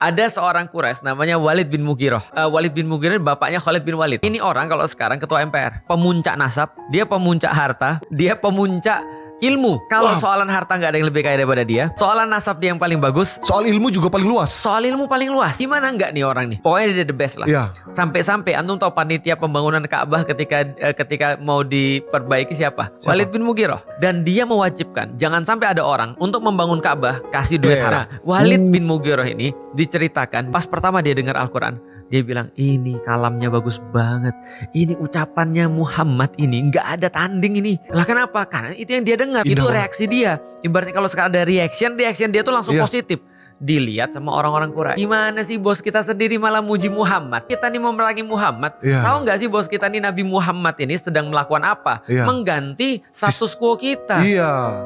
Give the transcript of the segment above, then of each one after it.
Ada seorang Quraisy namanya Walid bin Mughirah. Walid bin Mughirah bapaknya Khalid bin Walid. Ini orang kalau sekarang ketua MPR, pemuncak nasab, dia pemuncak harta, dia pemuncak ilmu. Kalau soalan harta nggak ada yang lebih kaya daripada dia. Soalan nasab dia yang paling bagus. Soal ilmu juga paling luas. Soal ilmu paling luas. Gimana nggak nih orang nih? Pokoknya dia the best lah. Iya. Sampai-sampai antum tahu panitia pembangunan Ka'bah ketika mau diperbaiki siapa? Walid bin Mughirah. Dan dia mewajibkan jangan sampai ada orang untuk membangun Ka'bah kasih duit haram. Walid bin Mughirah ini diceritakan pas pertama dia dengar Al-Quran. Dia bilang, ini kalamnya bagus banget. Ini ucapannya Muhammad ini nggak ada tanding ini. Lah kenapa? Karena itu yang dia dengar. Itu reaksi dia. Ibaratnya kalau sekarang ada reaction dia tuh langsung positif. Dilihat sama orang-orang Quraisy. Gimana sih bos kita sendiri malah muji Muhammad? Kita nih memerangi Muhammad. Tahu nggak sih bos kita nih Nabi Muhammad ini sedang melakukan apa? Mengganti status quo kita.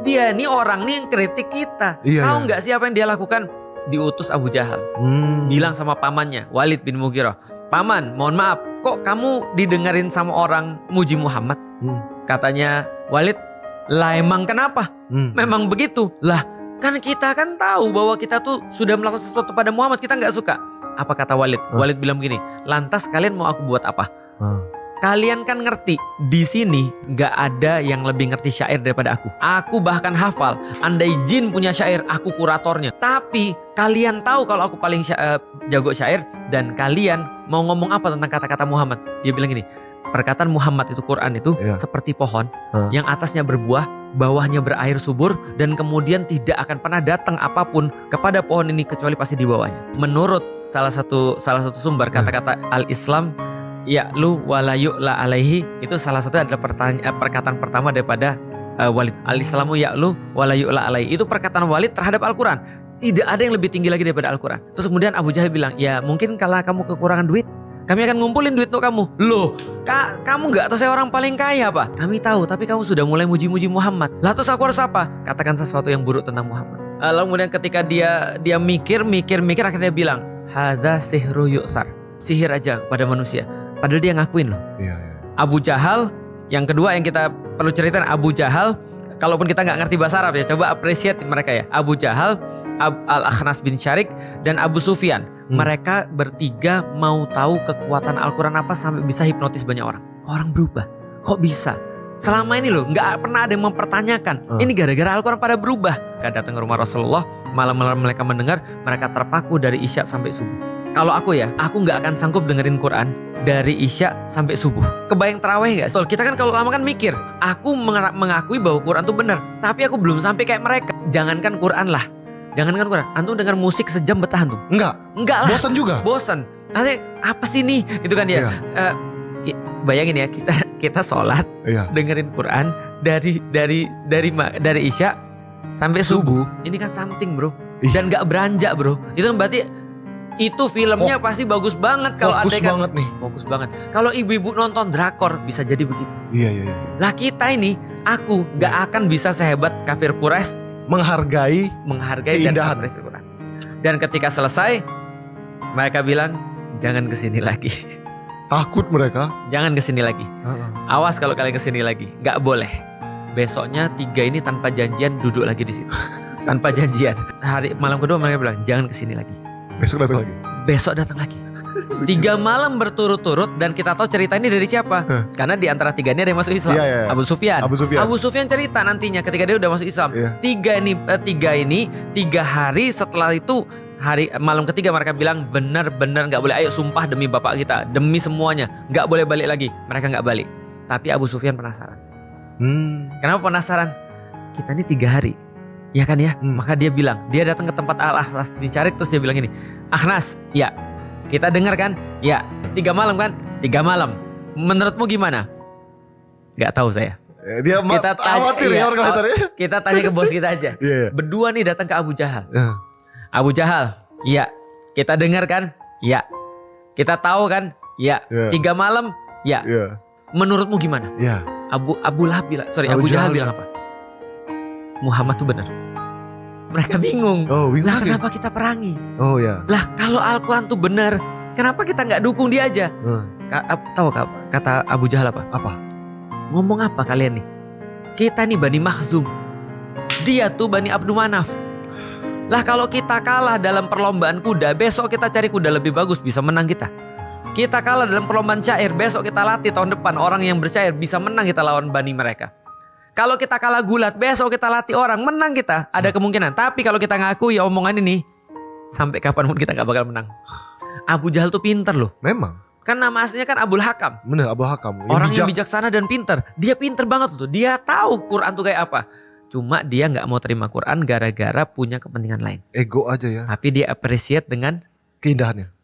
Dia nih orang nih yang kritik kita. Tahu nggak sih apa yang dia lakukan? Diutus Abu Jahal. Bilang sama pamannya Walid bin Mughirah, paman mohon maaf, kok kamu didengerin sama orang muji Muhammad? Katanya Walid, lah emang kenapa? Memang begitu. Lah kan kita kan tahu bahwa kita tuh sudah melakukan sesuatu pada Muhammad, kita nggak suka. Apa kata Walid? Walid bilang begini, lantas kalian mau aku buat apa? Kalian kan ngerti, di sini nggak ada yang lebih ngerti syair daripada aku. Aku bahkan hafal. Andai jin punya syair, aku kuratornya. Tapi kalian tahu kalau aku paling jago syair, dan kalian mau ngomong apa tentang kata-kata Muhammad? Dia bilang gini, perkataan Muhammad itu Quran itu seperti pohon yang atasnya berbuah, bawahnya berair subur, dan kemudian tidak akan pernah datang apapun kepada pohon ini kecuali pasti di bawahnya. Menurut salah satu sumber kata-kata al-Islam ya'lu wa la yu'la alaihi, itu salah satu adalah perkataan pertama daripada Walid. Al-Islamu ya'lu wa la yu'la alaihi. Itu perkataan Walid terhadap Al-Quran. Tidak ada yang lebih tinggi lagi daripada Al-Quran. Terus kemudian Abu Jahal bilang, ya mungkin kalau kamu kekurangan duit, kami akan ngumpulin duit untuk kamu. Loh, kamu gak tahu saya orang paling kaya apa? Kami tahu, tapi kamu sudah mulai muji-muji Muhammad. Lah terus aku harus apa? Katakan sesuatu yang buruk tentang Muhammad. Lalu kemudian ketika dia mikir, akhirnya dia bilang, hadza sihru yu'sar. Sihir aja kepada manusia. Padahal dia ngakuin loh. Abu Jahal, yang kedua yang kita perlu ceritain, Abu Jahal, kalaupun kita nggak ngerti bahasa Arab ya, coba appreciate mereka ya. Abu Jahal, Al-Akhnas bin Syarik, dan Abu Sufyan. Mereka bertiga mau tahu kekuatan Al-Quran apa sampai bisa hipnotis banyak orang. Kok orang berubah? Kok bisa? Selama ini loh nggak pernah ada yang mempertanyakan. Ini gara-gara Al-Quran pada berubah. Mereka datang ke rumah Rasulullah, malam-malam mereka mendengar, mereka terpaku dari Isya sampai subuh. Kalau aku ya, aku nggak akan sanggup dengerin Quran dari Isya sampai subuh. Kebayang taraweh nggak? Soal kita kan kalau lama kan mikir, aku mengakui bahwa Quran itu benar, tapi aku belum sampai kayak mereka. Jangankan Quran lah, jangankan Quran, antum dengar musik sejam betah antum? Enggak lah. Bosan juga. Bosan. Nanti apa sih nih? Itu kan ya. Bayangin ya, kita sholat, dengerin Quran dari Isya sampai subuh. Ini kan something bro, dan nggak beranjak bro. Itu kan berarti itu filmnya pasti bagus banget. Kalau fokus banget nih. Fokus banget. Kalau ibu-ibu nonton drakor bisa jadi begitu. Iya. Lah kita ini, aku gak akan bisa sehebat kafir Quraisy menghargai dan apresiasi Quran. Dan ketika selesai, mereka bilang jangan kesini lagi. Takut mereka. Jangan kesini lagi. Awas kalau kalian kesini lagi, gak boleh. Besoknya 3 ini tanpa janjian duduk lagi di situ. Tanpa janjian. Malam kedua mereka bilang jangan kesini lagi. Besok datang lagi. 3 malam berturut-turut, dan kita tahu cerita ini dari siapa? Karena di antara 3 ini ada yang masuk Islam. Abu Sufyan. Abu Sufyan cerita nantinya ketika dia udah masuk Islam. 3 hari setelah itu, malam ketiga mereka bilang benar-benar nggak boleh. Ayo sumpah demi bapak kita, demi semuanya, nggak boleh balik lagi. Mereka nggak balik. Tapi Abu Sufyan penasaran. Kenapa penasaran? Kita ini 3 hari. Ya kan ya, maka dia bilang, dia datang ke tempat Al-Akhnas bin Syarik, terus dia bilang gini, Akhnas, ya kita dengar kan, ya 3 malam kan, 3 malam, menurutmu gimana? Gak tahu saya. Dia khawatir ya orang kita tanya ke bos kita aja. Berdua nih datang ke Abu Jahal. Abu Jahal, ya kita dengar kan, ya kita tahu kan, ya 3 malam, ya menurutmu gimana? Abu Jahal bilang apa? Muhammad tuh benar. Mereka bingung. Lah kenapa kita perangi? Lah kalau Al-Quran tuh benar, kenapa kita nggak dukung dia aja? Tahu kata Abu Jahal apa? Ngomong apa kalian nih? Kita nih Bani Makhzum, dia tuh Bani Abdul Manaf. Lah kalau kita kalah dalam perlombaan kuda, besok kita cari kuda lebih bagus, bisa menang kita. Kita kalah dalam perlombaan syair, besok kita latih tahun depan orang yang bersyair, bisa menang kita lawan bani mereka. Kalau kita kalah gulat, besok kita latih orang, menang kita. Ada kemungkinan. Tapi kalau kita ngaku ya omongan ini, sampai kapanpun kita gak bakal menang. Abu Jahal tuh pinter loh. Memang. Kan nama aslinya kan Abul Hakam. Bener, Abu Hakam. Orang yang bijaksana dan pinter. Dia pinter banget tuh. Dia tahu Quran tuh kayak apa. Cuma dia gak mau terima Quran gara-gara punya kepentingan lain. Ego aja ya. Tapi dia appreciate dengan keindahannya.